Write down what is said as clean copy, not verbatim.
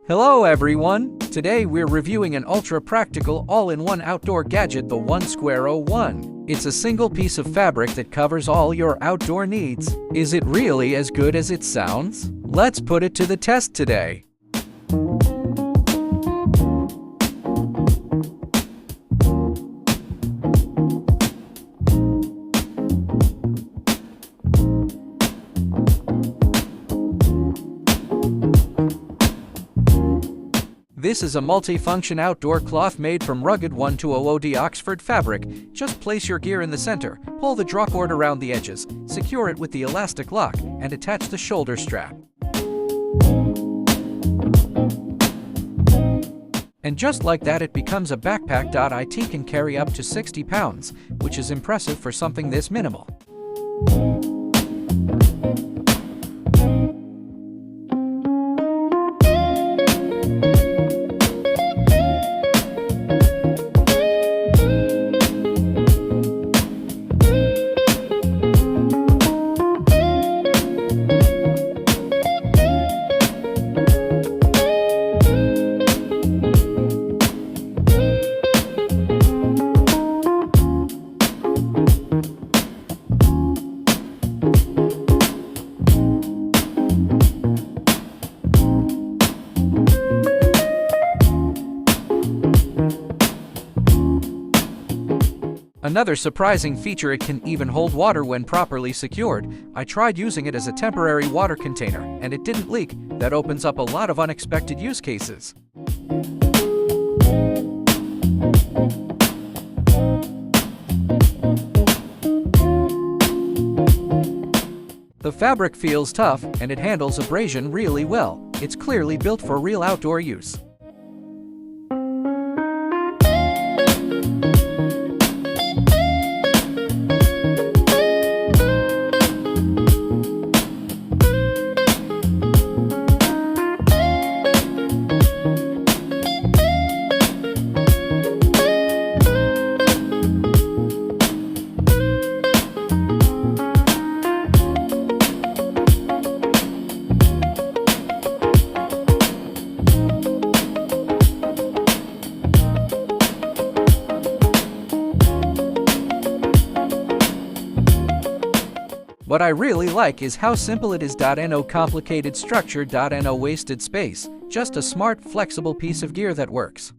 Hello everyone! Today we're reviewing an ultra-practical all-in-one outdoor gadget, the One Square 01. It's a single piece of fabric that covers all your outdoor needs. Is it really as good as it sounds? Let's put it to the test today. This is a multi-function outdoor cloth made from rugged 1200 Oxford fabric. Just place your gear in the center, pull the drawcord around the edges, secure it with the elastic lock, and attach the shoulder strap. And just like that, it becomes a backpack. It can carry up to 60 pounds, which is impressive for something this minimal. Another surprising feature, it can even hold water when properly secured. I tried using it as a temporary water container, and it didn't leak. That opens up a lot of unexpected use cases. The fabric feels tough, and it handles abrasion really well. It's clearly built for real outdoor use. What I really like is how simple it is. No complicated structure, no wasted space, just a smart, flexible piece of gear that works.